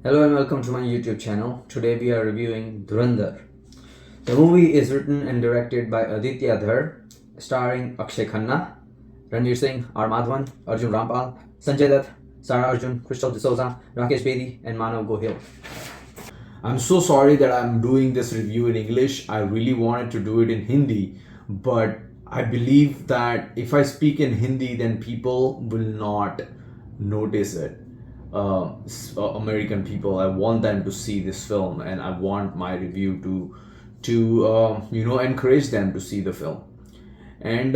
Hello and welcome to my YouTube channel. Today we are reviewing Dhurandhar. The movie is written and directed by Aditya Dhar, starring Akshay Khanna, Ranveer Singh, Madhavan, Arjun Rampal, Sanjay Dutt, Sarah Arjun, Crystal D'Souza, Rakesh Bedi, and Manav Gohil. I'm so sorry that I'm doing this review in English. I really wanted to do it in Hindi, but I believe that if I speak in Hindi, then people will not notice it. American people, I want them to see this film, and I want my review to encourage them to see the film. And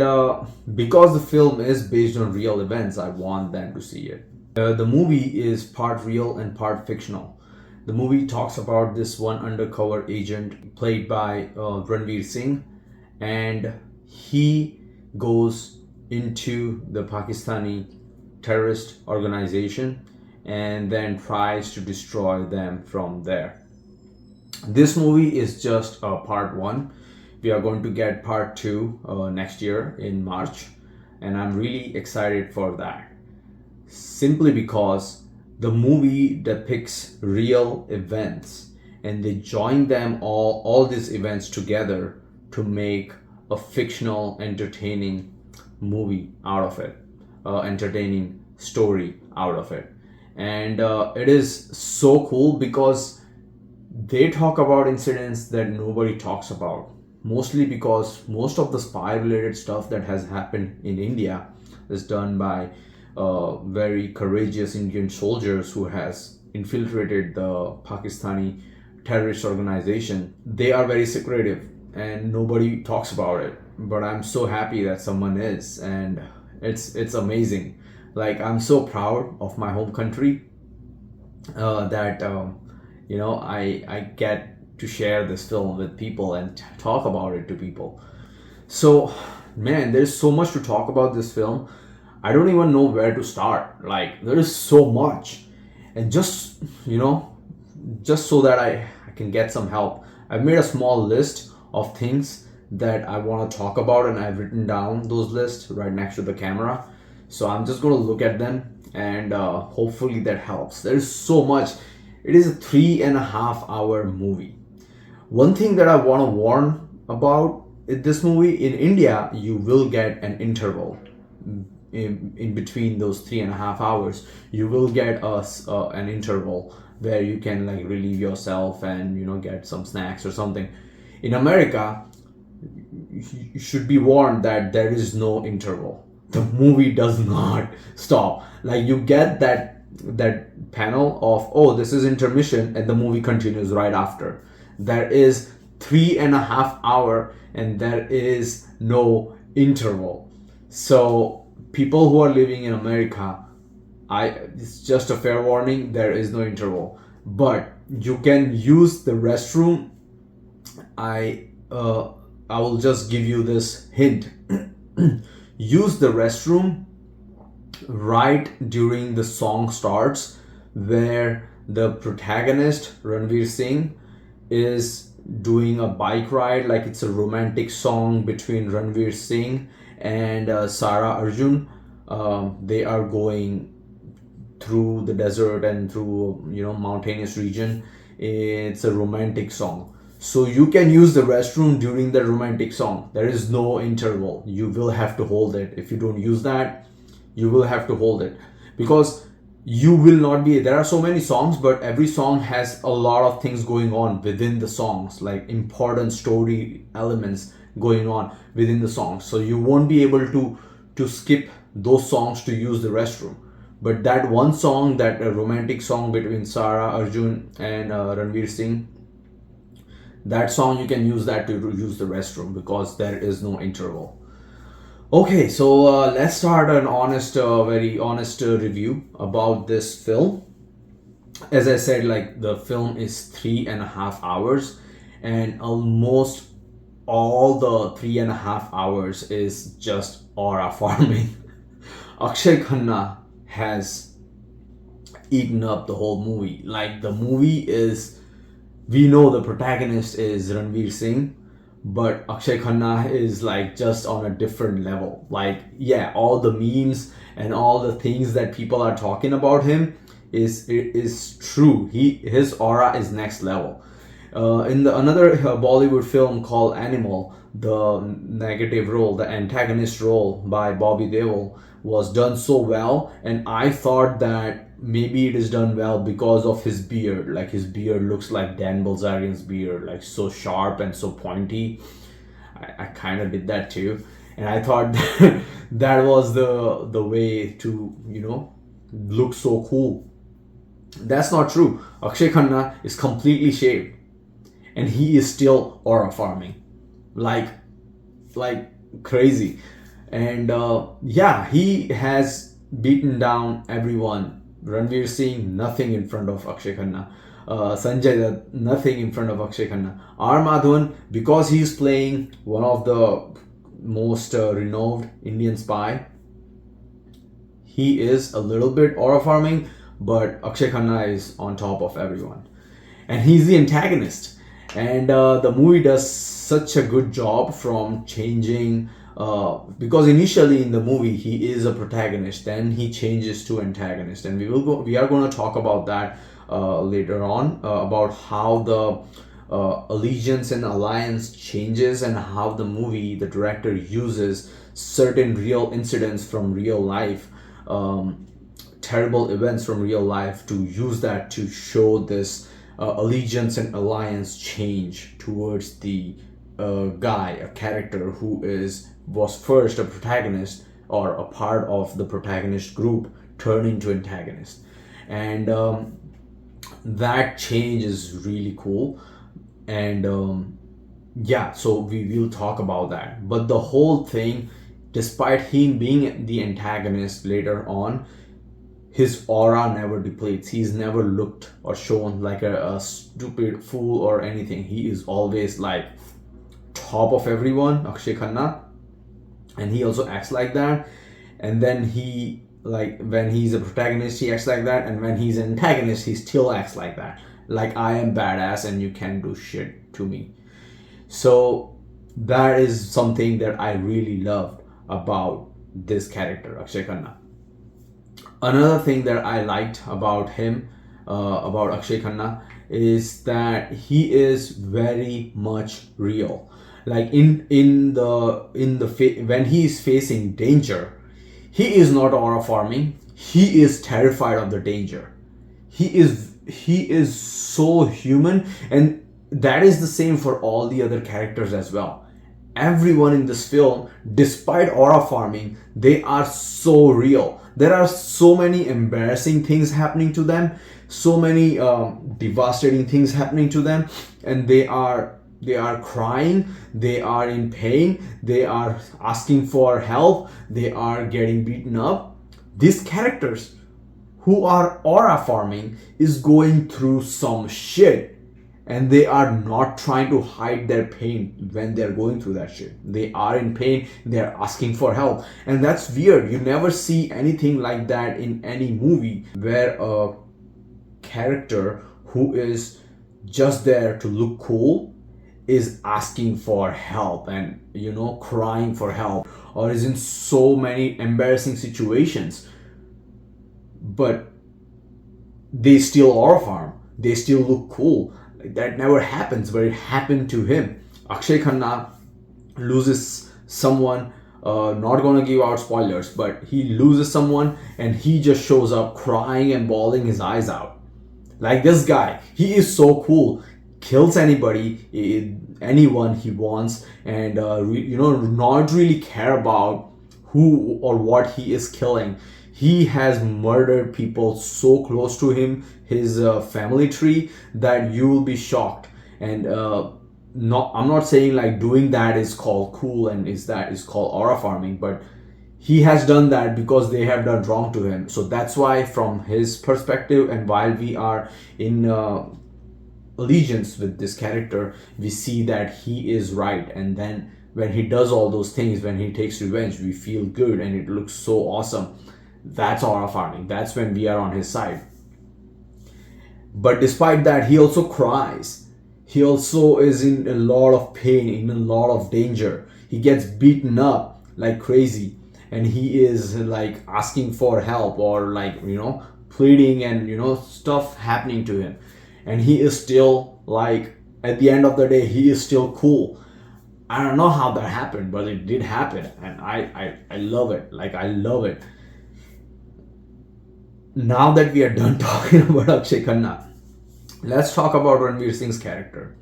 because the film is based on real events, I want them to see it. The movie is part real and part fictional. The movie talks about this one undercover agent played by Ranveer Singh, and he goes into the Pakistani terrorist organization and then tries to destroy them from there. This movie is just part one. We are going to get part two next year in March, and I'm really excited for that. Simply because the movie depicts real events and they join them all these events together to make a fictional, entertaining movie out of it, entertaining story out of it. And it is so cool because they talk about incidents that nobody talks about, mostly because most of the spy related stuff that has happened in India is done by very courageous Indian soldiers who has infiltrated the Pakistani terrorist organization. They are very secretive and nobody talks about it, but I'm so happy that someone is, and it's amazing. Like, I'm so proud of my home country that I get to share this film with people and talk about it to people. So, man, there's so much to talk about this film. I don't even know where to start. Like, there is so much. And just so that I can get some help, I've made a small list of things that I want to talk about, and I've written down those lists right next to the camera. So I'm just going to look at them, and hopefully that helps. There's so much. It is a 3.5 hour movie. One thing that I want to warn about this movie: in India, you will get an interval in between those 3.5 hours. You will get an interval where you can like relieve yourself and get some snacks or something. In America, you should be warned that there is no interval. The movie does not stop. Like, you get that panel of, oh, this is intermission, and the movie continues right after. There is 3.5 hour and there is no interval. So people who are living in America, it's just a fair warning, there is no interval, but you can use the restroom. I will just give you this hint. Use the restroom right during the song starts, where the protagonist Ranveer Singh is doing a bike ride, like it's a romantic song between Ranveer Singh and Sarah Arjun. They are going through the desert and through mountainous region. It's a romantic song. So you can use the restroom during the romantic song. There is no interval. You will have to hold it. If you don't use that, you will have to hold it, because you will not be. There are so many songs, but every song has a lot of things going on within the songs, like important story elements going on within the songs. So you won't be able to skip those songs to use the restroom. But that one song, that romantic song between Sarah Arjun and Ranveer Singh, that song, you can use that to use the restroom because there is no interval. Okay, so let's start an very honest review about this film. As I said, like, the film is 3.5 hours, and almost all the 3.5 hours is just aura farming. Akshay Khanna has eaten up the whole movie. Like, the movie is, we know the protagonist is Ranveer Singh, but Akshay Khanna is like just on a different level. Like, yeah, all the memes and all the things that people are talking about him, is true. His aura is next level. In the another Bollywood film called Animal, the negative role, the antagonist role by Bobby Deol was done so well, and I thought that maybe it is done well because of his beard. Like his beard looks like Dan Bilzerian's beard, like so sharp and so pointy. I kind of did that too, and I thought that was the way to look so cool. That's not true. Akshay Khanna is completely shaved, and he is still aura farming, like like crazy. And yeah, he has beaten down everyone. Ranveer Singh, nothing in front of Akshay Khanna. Sanjay Dutt, nothing in front of Akshay Khanna. R. Madhavan, because he's playing one of the most renowned Indian spy, he is a little bit aura farming, but Akshay Khanna is on top of everyone. And he's the antagonist. And the movie does such a good job from changing, because initially in the movie he is a protagonist, then he changes to antagonist, and we are going to talk about that later on, about how the allegiance and alliance changes, and how the director uses certain real incidents from real life, terrible events from real life, to use that to show this allegiance and alliance change towards the guy, a character who was first a protagonist or a part of the protagonist group, turn into antagonist. And that change is really cool. And yeah, so we will talk about that. But the whole thing, despite him being the antagonist later on, his aura never depletes. He's never looked or shown like a stupid fool or anything. He is always like top of everyone, Akshay Khanna, and he also acts like that. And then he, like, when he's a protagonist, he acts like that, and when he's an antagonist, he still acts like that. Like, I am badass and you can't do shit to me. So that is something that I really loved about this character, Akshay Khanna. Another thing that I liked about him, about Akshay Khanna, is that he is very much real. Like when he is facing danger, he is not aura farming. He is terrified of the danger. He is so human, and that is the same for all the other characters as well. Everyone in this film, despite aura farming, they are so real. There are so many embarrassing things happening to them, so many devastating things happening to them, and they are crying, they are in pain, they are asking for help, they are getting beaten up. These characters who are aura farming is going through some shit, and they are not trying to hide their pain when they're going through that shit. They are in pain, they're asking for help. And that's weird. You never see anything like that in any movie, where a character who is just there to look cool is asking for help and crying for help, or is in so many embarrassing situations, but they still aura farm, they still look cool. That never happens, but it happened to him. Akshay Khanna loses someone, not gonna give out spoilers, but he loses someone and he just shows up crying and bawling his eyes out. Like, this guy, he is so cool, kills anyone he wants, and not really care about who or what he is killing. He has murdered people so close to him, his family tree, that you will be shocked. And I'm not saying like doing that is called cool and is called aura farming, but he has done that because they have done wrong to him. So that's why, from his perspective, and while we are in allegiance with this character, we see that he is right. And then when he does all those things, when he takes revenge, we feel good and it looks so awesome. That's aura farming. That's when we are on his side. But despite that, he also cries. He also is in a lot of pain, in a lot of danger. He gets beaten up like crazy, and he is like asking for help, or like pleading and stuff happening to him, and he is still like, at the end of the day, he is still cool. I don't know how that happened, but it did happen, and I love it. Like, I love it. Now that we are done talking about Akshay Khanna, let's talk about Ranveer Singh's character.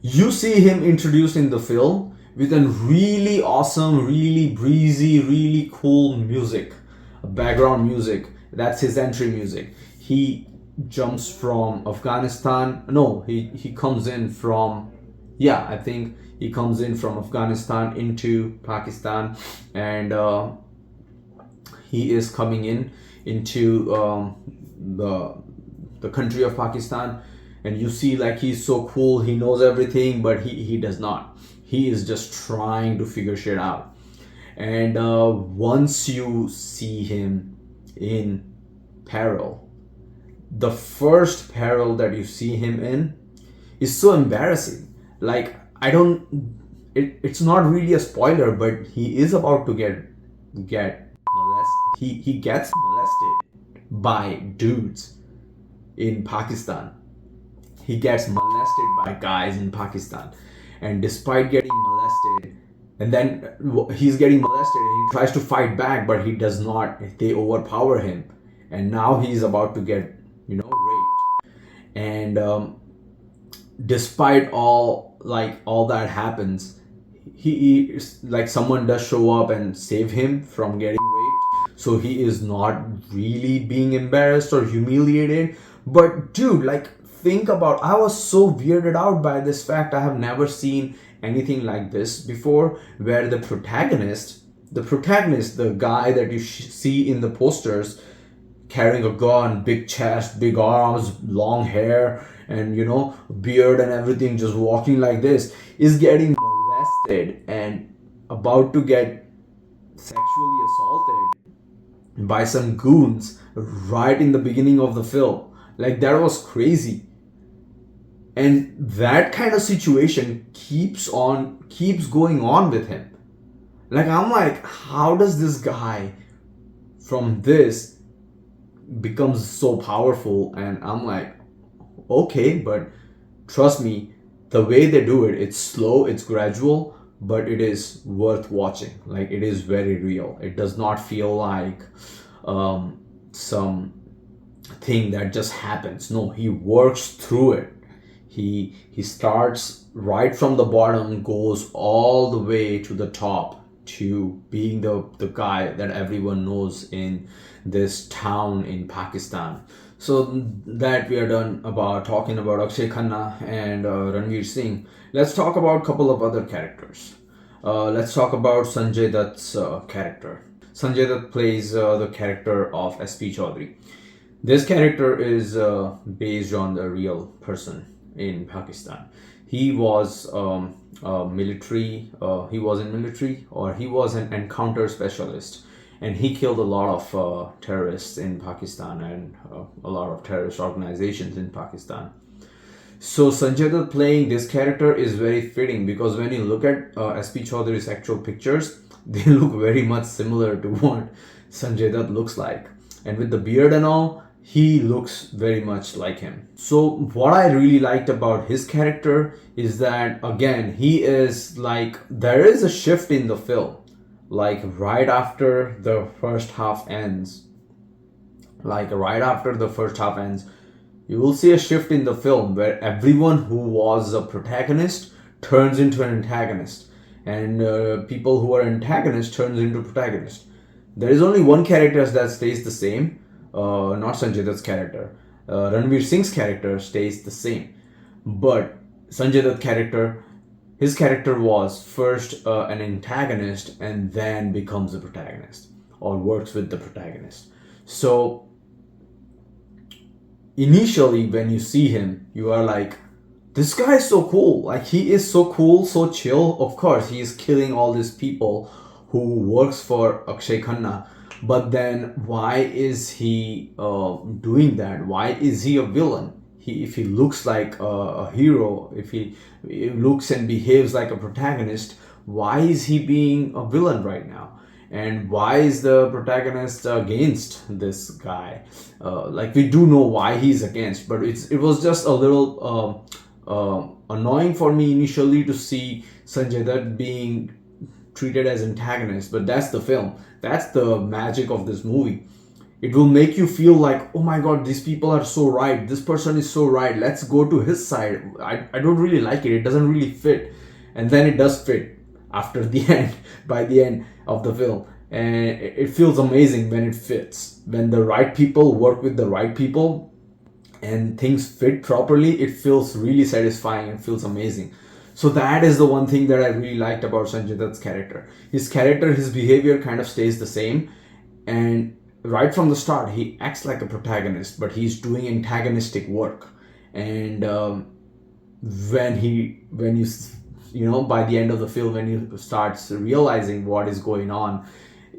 You see him introduced in the film with a really awesome, really breezy, really cool music, background music. That's his entry music. He jumps from Afghanistan. No, he comes in from, yeah, I think he comes in from Afghanistan into Pakistan, and he is coming into the country of Pakistan, and you see like he's so cool, he knows everything, but he does not. He is just trying to figure shit out. And once you see him in peril, the first peril that you see him in is so embarrassing. Like, it's not really a spoiler, but he is about to get molested. He gets molested by dudes in Pakistan. He gets molested by guys in Pakistan, and despite getting molested, and then he's getting molested and he tries to fight back, but he does not. They overpower him, and now he's about to get raped. And despite all that happens, he like, someone does show up and save him from getting raped, so he is not really being embarrassed or humiliated. But dude, like, think about, I was so weirded out by this fact. I have never seen anything like this before, where the protagonist, the guy that you see in the posters, carrying a gun, big chest, big arms, long hair, and beard and everything, just walking like this, is getting molested and about to get sexually assaulted by some goons right in the beginning of the film. Like, that was crazy. And that kind of situation keeps going on with him. Like, I'm like, how does this guy from this becomes so powerful? And I'm like, okay, but trust me, the way they do it, it's slow, it's gradual, but it is worth watching. Like, it is very real. It does not feel like some thing that just happens. No, he works through it. He starts right from the bottom, goes all the way to the top, to being the guy that everyone knows in this town in Pakistan. So that we are done about talking about Akshay Khanna and Ranveer Singh. Let's talk about a couple of other characters. Let's talk about Sanjay Dutt's character. Sanjay Dutt plays the character of SP Chaudhary. This character is based on the real person in Pakistan. He was military. He was in military, or he was an encounter specialist, and he killed a lot of terrorists in Pakistan and a lot of terrorist organizations in Pakistan. So Sanjay Dutt playing this character is very fitting, because when you look at SP Chaudhary's actual pictures, they look very much similar to what Sanjay Dutt looks like, and with the beard and all, he looks very much like him. So what I really liked about his character is that, again, he is like, there is a shift in the film. Like, right after the first half ends, you will see a shift in the film where everyone who was a protagonist turns into an antagonist, and people who are antagonists turns into protagonist. There is only one character that stays the same, not Sanjay Dutt's character. Ranveer Singh's character stays the same, but Sanjay Dutt's character, his character was first an antagonist and then becomes a protagonist, or works with the protagonist. So initially when you see him, you are like, this guy is so cool. Like, he is so cool, so chill. Of course, he is killing all these people who works for Akshay Khanna. But then why is he doing that? Why is he a villain? If he looks like a hero, if he looks and behaves like a protagonist, why is he being a villain right now? and why is the protagonist against this guy. Like, we do know why he's against, but it was just a little annoying for me initially to see Sanjay Dutt being treated as antagonist. But that's the film, that's the magic of this movie. It will make you feel like, oh my god, these people are so right, this person is so right, let's go to his side. I don't really like it, it doesn't really fit. And then it does fit after the end, by the end of the film. And it feels amazing when it fits, when the right people work with the right people and things fit properly. It feels really satisfying and feels amazing. So that is the one thing that I really liked about Sanjay Dutt's character. His behavior kind of stays the same, and right from the start he acts like a protagonist, but he's doing antagonistic work. And when you know, by the end of the film, when you starts realizing what is going on,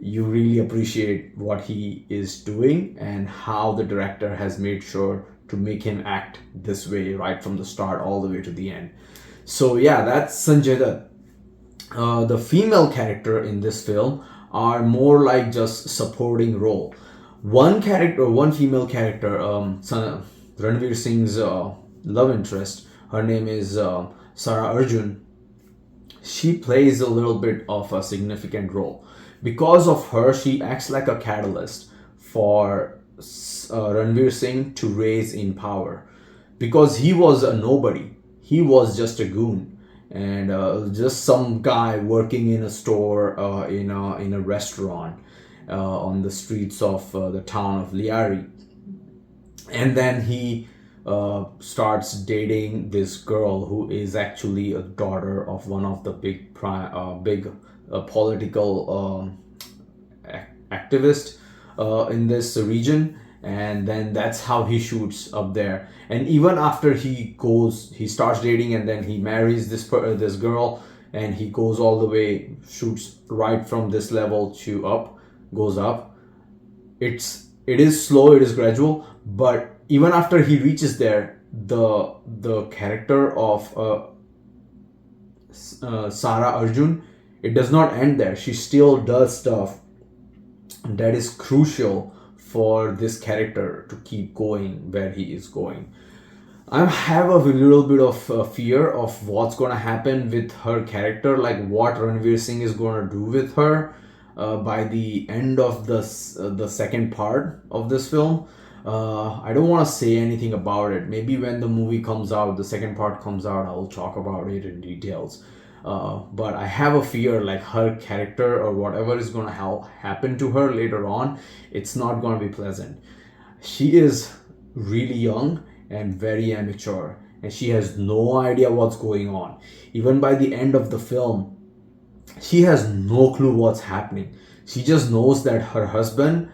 you really appreciate what he is doing and how the director has made sure to make him act this way right from the start all the way to the end. So yeah, that's Sanjay Dutt. The female character in this film are more like just supporting role. One female character, Ranveer Singh's love interest, her name is Sara Arjun. She plays a little bit of a significant role. Because of her, she acts like a catalyst for Ranveer Singh to raise in power. Because he was a nobody, he was just a goon, and just some guy working in a store, in a restaurant, on the streets of the town of Liari. And then he starts dating this girl who is actually a daughter of one of the big political activist in this region. And then that's how he shoots up there. And even after he starts dating, and then he marries this girl, and he goes all the way, shoots right from this level to up, goes up. It is slow, it is gradual, but even after he reaches there, the character of Sara Arjun, it does not end there. She still does stuff that is crucial for this character to keep going where he is going. I have a little bit of fear of what's gonna happen with her character, like what Ranveer Singh is gonna do with her by the end of the second part of this film. I don't want to say anything about it. Maybe when the movie comes out, the second part comes out, I'll talk about it in details. But I have a fear, like her character or whatever is going to happen to her later on, it's not going to be pleasant. She is really young and very immature, and she has no idea what's going on. Even by the end of the film, she has no clue what's happening. She just knows that her husband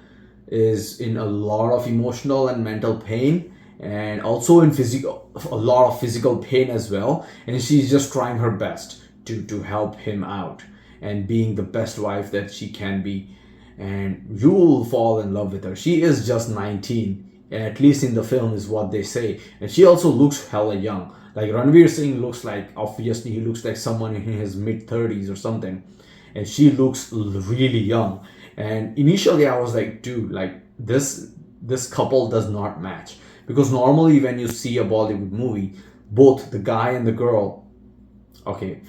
is in a lot of emotional and mental pain, and also in a lot of physical pain as well, and she's just trying her best to help him out and being the best wife that she can be. And you will fall in love with her. She is just 19, at least in the film is what they say, and she also looks hella young. Like Ranveer Singh looks like, obviously he looks like someone in his mid-30s or something, and she looks really young. And initially I was like, dude, like this couple does not match. Because normally when you see a Bollywood movie, both the guy and the girl, okay,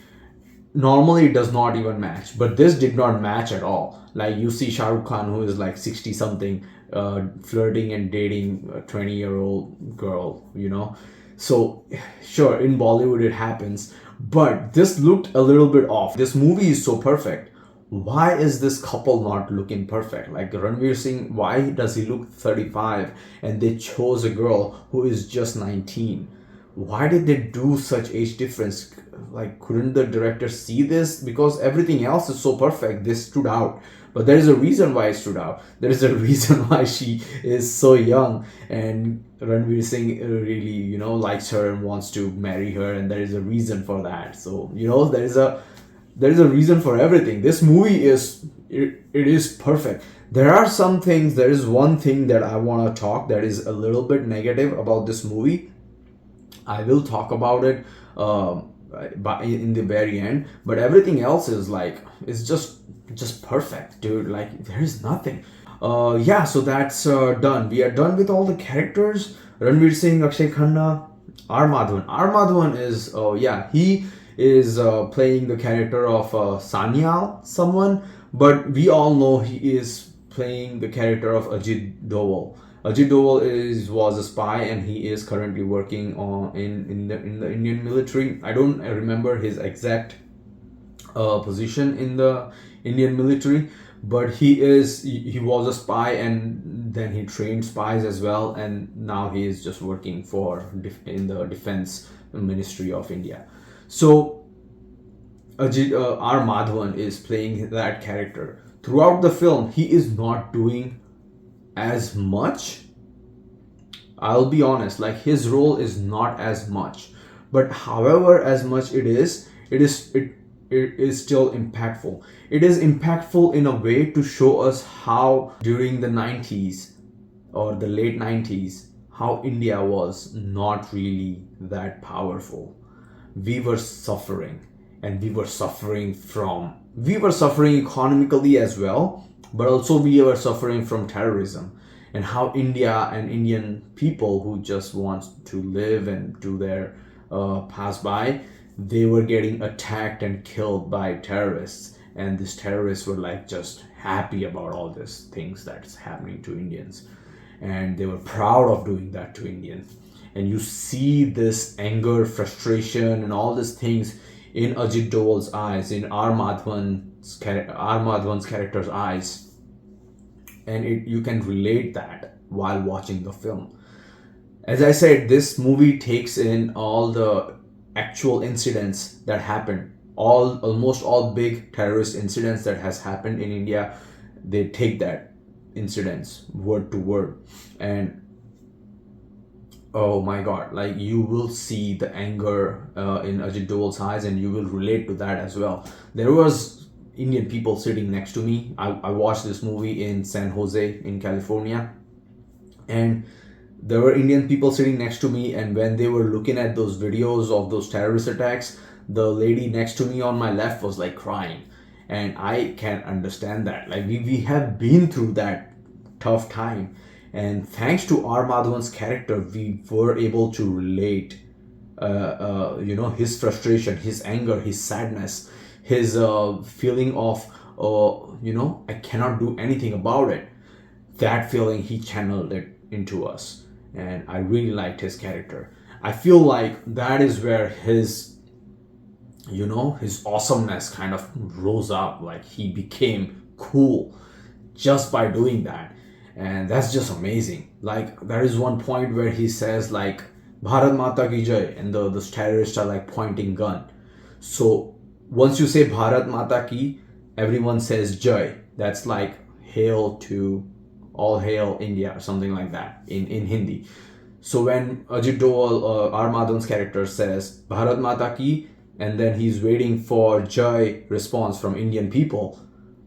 normally it does not even match. But this did not match at all. Like you see Shah Rukh Khan, who is like 60 something, flirting and dating a 20-year-old girl, you know. So sure, in Bollywood it happens, but this looked a little bit off. This movie is so perfect. Why is this couple not looking perfect? Like Ranveer Singh, why does he look 35 and they chose a girl who is just 19? Why did they do such age difference? Like, couldn't the director see this? Because everything else is so perfect, this stood out. But there is a reason why it stood out. There is a reason why she is so young, and Ranveer Singh really, you know, likes her and wants to marry her, and there is a reason for that. So, you know, there is a reason for everything. This movie is it is perfect. There is one thing that I want to talk that is a little bit negative about this movie. I will talk about it by in the very end, but everything else is like, it's just perfect, dude. Like there is nothing. Yeah, so that's done. We are done with all the characters. Ranveer Singh, Akshay Khanna, R Madhavan. R Madhavan is, yeah, he is playing the character of Sanyal, someone, but we all know he is playing the character of Ajit Doval. Ajit Doval was a spy, and he is currently working on in the Indian military. I don't remember his exact position in the Indian military, but he was a spy, and then he trained spies as well, and now he is just working in the defense ministry of India. So R Madhavan is playing that character throughout the film. He is not doing as much, I'll be honest, like his role is not as much, but however as much it is still impactful. It is impactful in a way to show us how during the 90s or the late 90s, how India was not really that powerful. We were suffering, and we were suffering economically as well, but also we were suffering from terrorism, and how India and Indian people who just want to live and do their pass by, they were getting attacked and killed by terrorists, and these terrorists were like just happy about all these things that's happening to Indians, and they were proud of doing that to Indians. And you see this anger, frustration, and all these things in Ajit Doval's eyes, in R Madhavan's character's eyes, and you can relate that while watching the film. As I said, this movie takes in all the actual incidents that happened, almost all big terrorist incidents that has happened in India. They take that incidents word to word, and oh my god, like you will see the anger in Ajit Doval's eyes, and you will relate to that as well. There was Indian people sitting next to me. I watched this movie in San Jose in California, and there were Indian people sitting next to me, and when they were looking at those videos of those terrorist attacks, the lady next to me on my left was like crying, and I can understand that. Like we have been through that tough time, and thanks to R Madhavan's character, we were able to relate his frustration, his anger, his sadness, his feeling of I cannot do anything about it. That feeling, he channeled it into us, and I really liked his character. I feel like that is where his awesomeness kind of rose up. Like he became cool just by doing that, and that's just amazing. Like there is one point where he says like Bharat Mata ki Jai, and the terrorists are like pointing gun. So once you say Bharat Mata ki, everyone says Jai. That's like hail to all hail India or something like that in Hindi. So when Ajit Doval, R Madhavan's character, says Bharat Mata ki, and then he's waiting for Jai response from Indian people,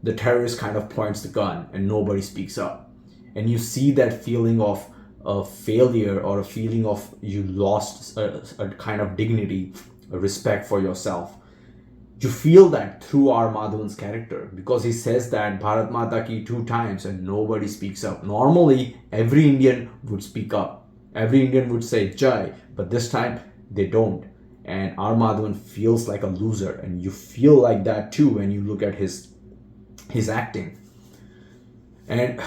the terrorist kind of points the gun and nobody speaks up. And you see that feeling of a failure, or a feeling of you lost a kind of dignity, a respect for yourself. You feel that through R Madhavan's character, because he says that Bharat Mata ki 2 times and nobody speaks up. Normally, every Indian would speak up. Every Indian would say Jai, but this time they don't. And R Madhavan feels like a loser, and you feel like that too when you look at his acting. And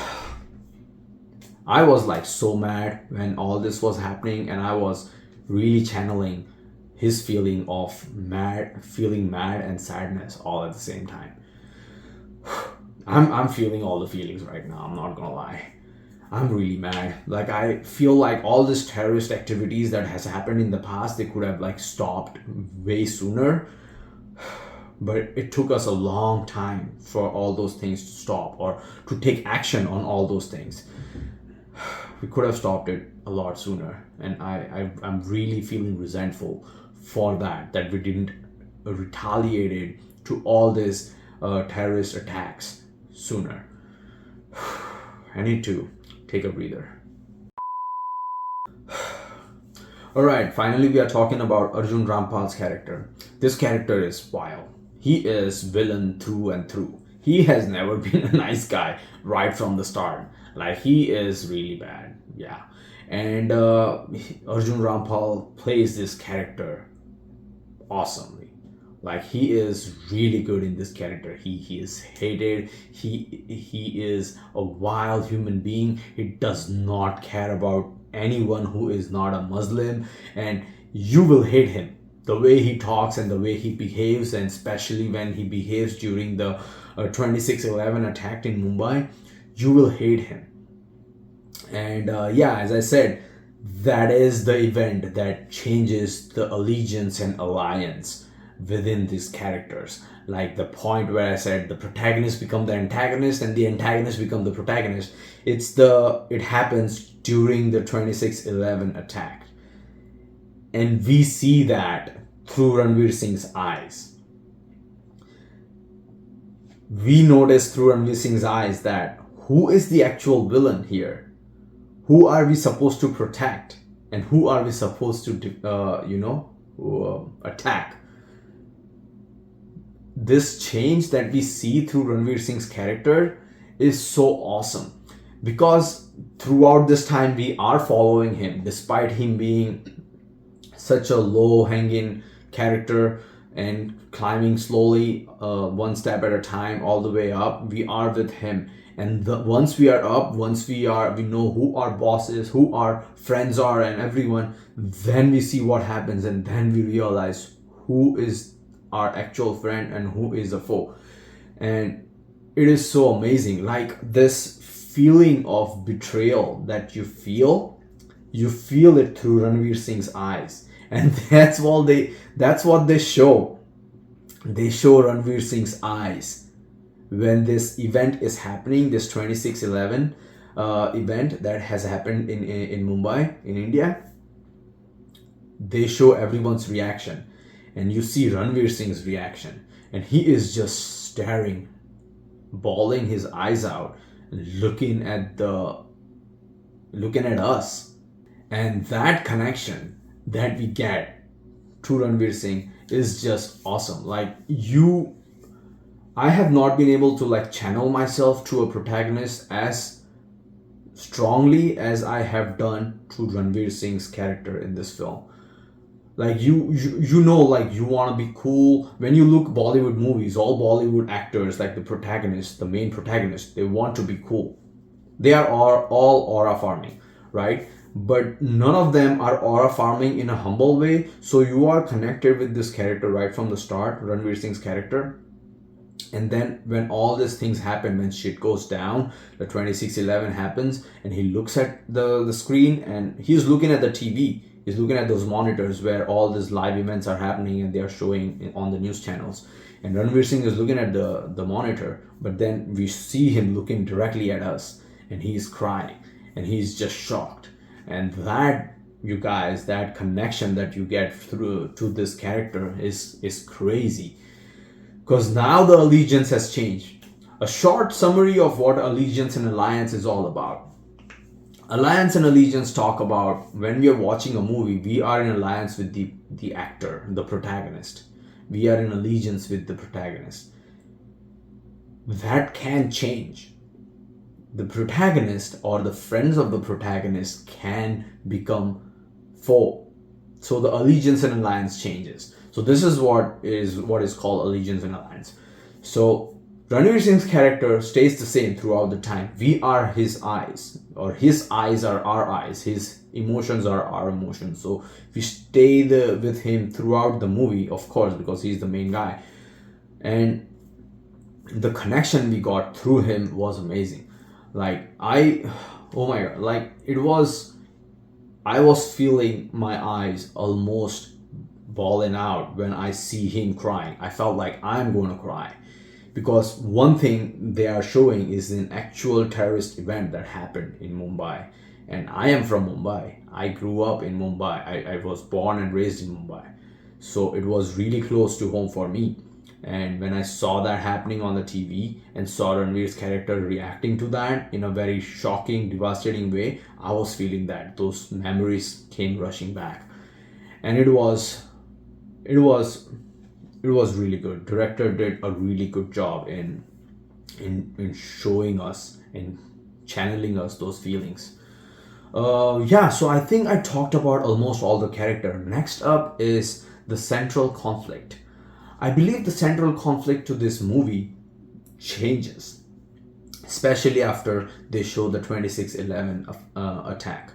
I was like so mad when all this was happening, and I was really channeling his feeling of feeling mad and sadness all at the same time. I'm feeling all the feelings right now, I'm not gonna lie. I'm really mad. Like I feel like all this terrorist activities that has happened in the past, they could have like stopped way sooner. But it took us a long time for all those things to stop, or to take action on all those things. We could have stopped it a lot sooner, and I'm really feeling resentful for that we didn't retaliate to all these terrorist attacks sooner. I need to take a breather. Alright, finally we are talking about Arjun Rampal's character. This character is wild. He is villain through and through. He has never been a nice guy right from the start. Like, he is really bad. Yeah. And Arjun Rampal plays this character awesomely. Like, he is really good in this character. He is hated. He is a wild human being. He does not care about anyone who is not a Muslim, and you will hate him. The way he talks and the way he behaves, and especially when he behaves during the 26/11 attack in Mumbai, you will hate him. And yeah, as I said, that is the event that changes the allegiance and alliance within these characters. Like the point where I said the protagonist become the antagonist and the antagonist become the protagonist. It happens during the 26/11 attack. And we see that through Ranveer Singh's eyes. We notice through Ranveer Singh's eyes that who is the actual villain here? Who are we supposed to protect, and who are we supposed to attack? This change that we see through Ranveer Singh's character is so awesome, because throughout this time we are following him despite him being such a low hanging character and climbing slowly, one step at a time, all the way up. We are with him, and once we are up, once we know who our boss is, who our friends are, and everyone, then we see what happens, and then we realize who is our actual friend and who is a foe. And it is so amazing. Like, this feeling of betrayal that you feel it through Ranveer Singh's eyes. And that's what they show. They show Ranveer Singh's eyes when this event is happening, this 26/11 event that has happened in Mumbai, in India. They show everyone's reaction, and you see Ranveer Singh's reaction, and he is just staring, bawling his eyes out, looking at us. And that connection that we get to Ranveer Singh is just awesome. Like, I have not been able to like channel myself to a protagonist as strongly as I have done to Ranveer Singh's character in this film. Like, you know, like, you want to be cool. When you look Bollywood movies, all Bollywood actors, like the protagonist, the main protagonist, they want to be cool. They are all aura farming, right? But none of them are aura farming in a humble way. So you are connected with this character right from the start, Ranveer Singh's character. And then when all these things happen, when shit goes down, the 26/11 happens, and he looks at the screen, and he's looking at the TV. He's looking at those monitors where all these live events are happening and they are showing on the news channels. And Ranveer Singh is looking at the monitor, but then we see him looking directly at us, and he's crying, and he's just shocked. And that, you guys, that connection that you get through to this character is crazy. Because now the allegiance has changed. A short summary of what allegiance and alliance is all about. Alliance and allegiance talk about when we are watching a movie, we are in alliance with the actor, the protagonist. We are in allegiance with the protagonist. That can change. The protagonist or the friends of the protagonist can become foe. So the allegiance and alliance changes. So this is what is called allegiance and alliance. So Ranveer Singh's character stays the same throughout the time. We are his eyes, or his eyes are our eyes. His emotions are our emotions. So we stay with him throughout the movie, of course, because he's the main guy. And the connection we got through him was amazing. Like, oh my god, like, I was feeling my eyes almost bawling out when I see him crying. I felt like I'm going to cry. Because one thing they are showing is an actual terrorist event that happened in Mumbai. And I am from Mumbai. I grew up in Mumbai. I was born and raised in Mumbai. So it was really close to home for me. And when I saw that happening on the TV and saw Ranveer's character reacting to that in a very shocking, devastating way, I was feeling that. Those memories came rushing back. and it was it was really good. Director did a really good job in showing us and channeling us those feelings. Yeah, so I think I talked about almost all the character. Next up is the central conflict. I believe the central conflict to this movie changes, especially after they show the 26/11 attack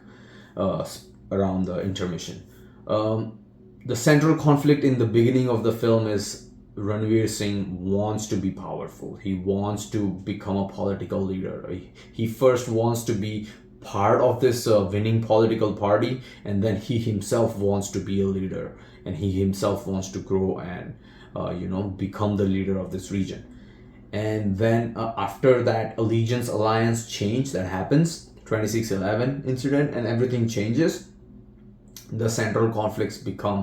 uh, around the intermission. Um, the central conflict in the beginning of the film is Ranveer Singh wants to be powerful. He wants to become a political leader. He first wants to be part of this winning political party, and then he himself wants to be a leader, and he himself wants to grow and become the leader of this region. And then after that allegiance alliance change that happens, 26/11 incident, and everything changes, the central conflicts become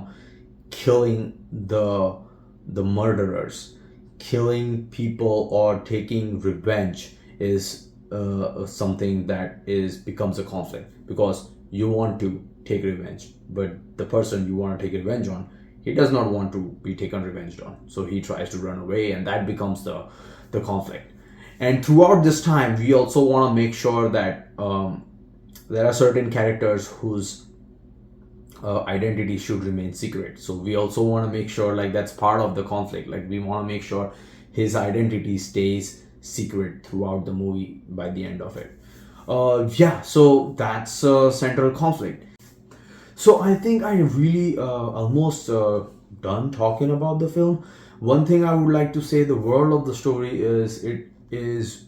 killing the murderers. Killing people or taking revenge is something that is becomes a conflict, because you want to take revenge, but the person you want to take revenge on, he does not want to be taken revenge on, so he tries to run away, and that becomes the conflict. And throughout this time, we also want to make sure that there are certain characters whose identity should remain secret. So we also want to make sure, like, that's part of the conflict. Like, we want to make sure his identity stays secret throughout the movie by the end of it. Yeah, so that's central conflict. So I think I really almost done talking about the film. One thing I would like to say, the world of the story is, it is,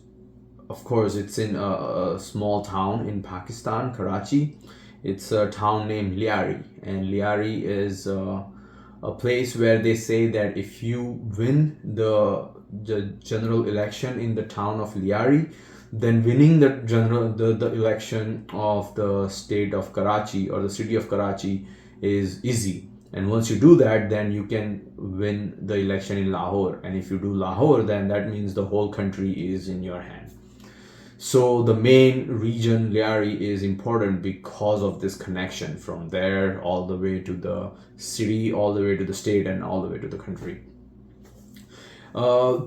of course, it's in a small town in Pakistan, Karachi. It's a town named Liari, and Liari is a place where they say that if you win the general election in the town of Liari, then winning the election of the state of Karachi or the city of Karachi is easy. And once you do that, then you can win the election in Lahore. And if you do Lahore, then that means the whole country is in your hand. So the main region, Liari, is important because of this connection from there all the way to the city, all the way to the state, and all the way to the country. Uh,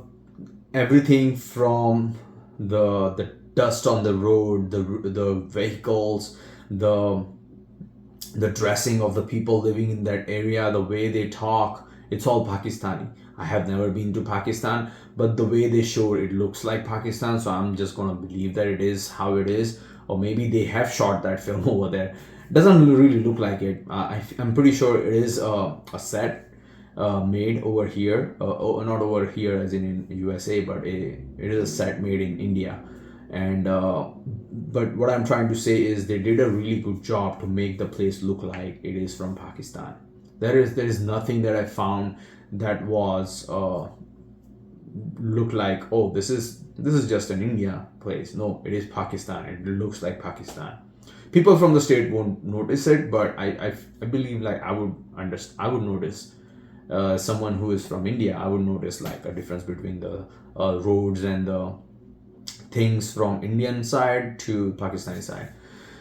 Everything from the dust on the road, the vehicles, the dressing of the people living in that area, the way they talk, it's all Pakistani. I have never been to Pakistan, but the way they show it, it looks like Pakistan, so I'm just gonna believe that it is how it is. Or maybe they have shot that film over there. Doesn't really look like it. I'm pretty sure it is a set made over here. Not over here as in USA, but it is a set made in India. And but what I'm trying to say is they did a really good job to make the place look like it is from Pakistan. There is nothing that I found that was look like, oh, this is just an India place. No, it is Pakistan. It looks like Pakistan. People from the state won't notice it, but I believe, like, I would notice. Someone who is from India, I would notice like a difference between the roads and the things from Indian side to Pakistani side.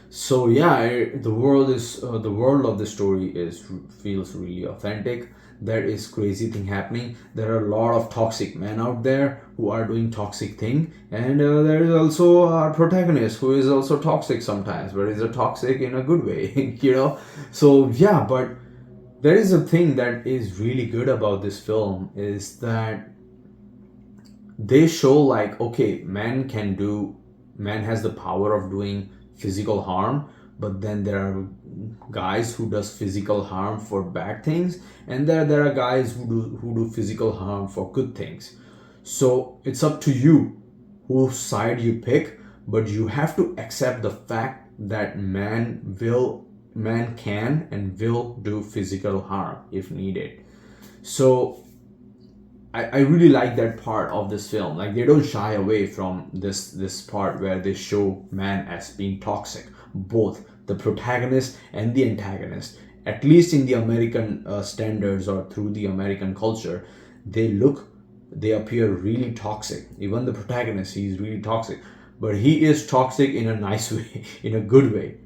So yeah, the world of the story feels really authentic. There is crazy thing happening. There are a lot of toxic men out there who are doing toxic thing, and there is also our protagonist who is also toxic sometimes, but is a toxic in a good way, So yeah, but there is a thing that is really good about this film is that they show, like, okay, man has the power of doing physical harm, but then there are guys who does physical harm for bad things, and there are guys who do physical harm for good things. So it's up to you whose side you pick, but you have to accept the fact that man can and will do physical harm if needed. So I really like that part of this film. Like, they don't shy away from this part where they show man as being toxic, both the protagonist and the antagonist. At least in the American standards, or through the American culture, they appear really toxic. Even the protagonist, he's really toxic, but he is toxic in a nice way, in a good way.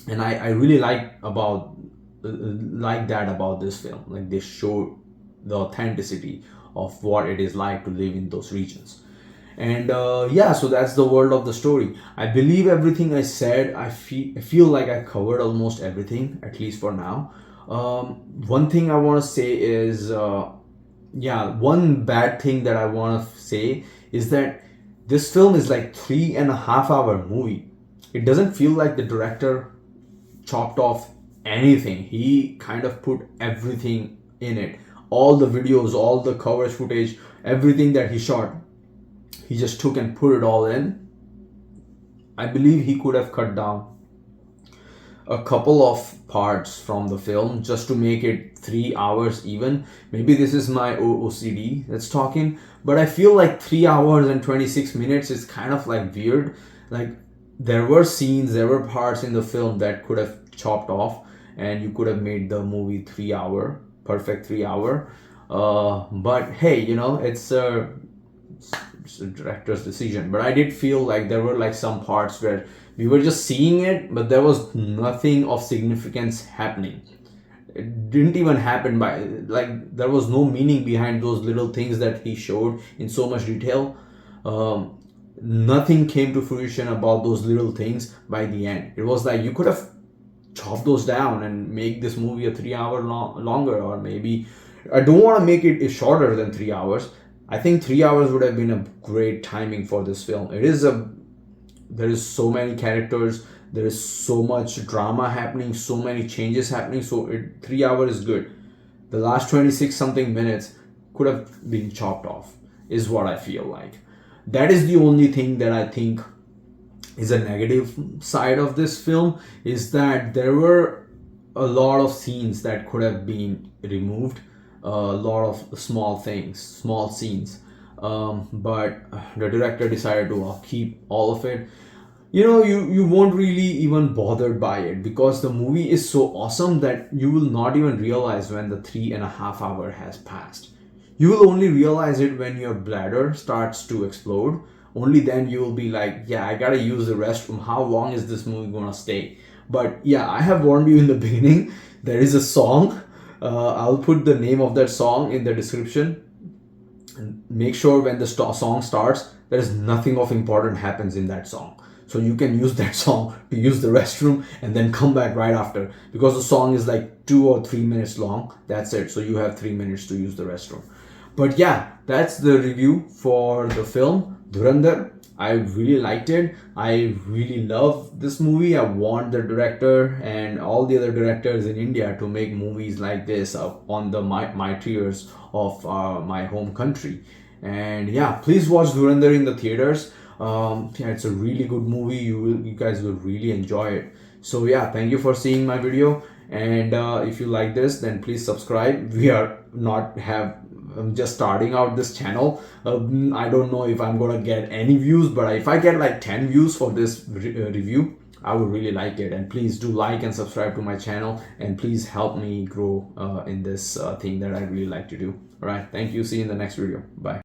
And I really like about like that about this film. Like they showed the authenticity of what it is like to live in those regions. And yeah, so that's the world of the story. I believe everything I said. I feel like I covered almost everything, at least for now. One thing I want to say is, yeah, one bad thing that I want to say is that this film is like 3.5 hour movie. It doesn't feel like the director chopped off anything. He kind of put everything in it. All the videos, all the coverage footage, everything that he shot, he just took and put it all in. I believe he could have cut down a couple of parts from the film just to make it 3 hours even. Maybe this is my OCD that's talking, but I feel like 3 hours and 26 minutes is kind of like weird. Like there were scenes, there were parts in the film that could have chopped off, and you could have made the movie 3 hour, perfect 3 hour. But hey, you know, it's a director's decision. But I did feel like there were like some parts where we were just seeing it, but there was nothing of significance happening. It didn't even happen by, like, there was no meaning behind those little things that he showed in so much detail. Nothing came to fruition about those little things by the end. It was like you could have chopped those down and make this movie a 3 hour longer, or maybe I don't want to make it shorter than 3 hours. I think 3 hours would have been a great timing for this film. There is so many characters, there is so much drama happening, so many changes happening. So 3 hours is good. The last 26 something minutes could have been chopped off, is what I feel like. That is the only thing that I think is a negative side of this film, is that there were a lot of scenes that could have been removed, a lot of small things, small scenes, but the director decided to keep all of it. You know, you won't really even bothered by it, because the movie is so awesome that you will not even realize when the 3.5 hour has passed. You will only realize it when your bladder starts to explode. Only then you will be like, yeah, I gotta use the restroom. How long is this movie gonna stay? But yeah, I have warned you in the beginning. There is a song. I'll put the name of that song in the description. And make sure when the song starts, there is nothing of important happens in that song. So you can use that song to use the restroom and then come back right after, because the song is like 2 or 3 minutes long. That's it. So you have 3 minutes to use the restroom. But yeah, that's the review for the film Dhurandhar. I really liked it. I really love this movie. I want the director and all the other directors in India to make movies like this on the my tiers of my home country. And yeah, please watch Dhurandhar in the theaters. Yeah, it's a really good movie. You guys will really enjoy it. So yeah, thank you for seeing my video. And if you like this, then please subscribe. We are not have I'm just starting out this channel. I don't know if I'm gonna get any views, but if I get like 10 views for this review, I would really like it. And please do like and subscribe to my channel, and please help me grow in this thing that I really like to do. All right, thank you. See you in the next video. Bye.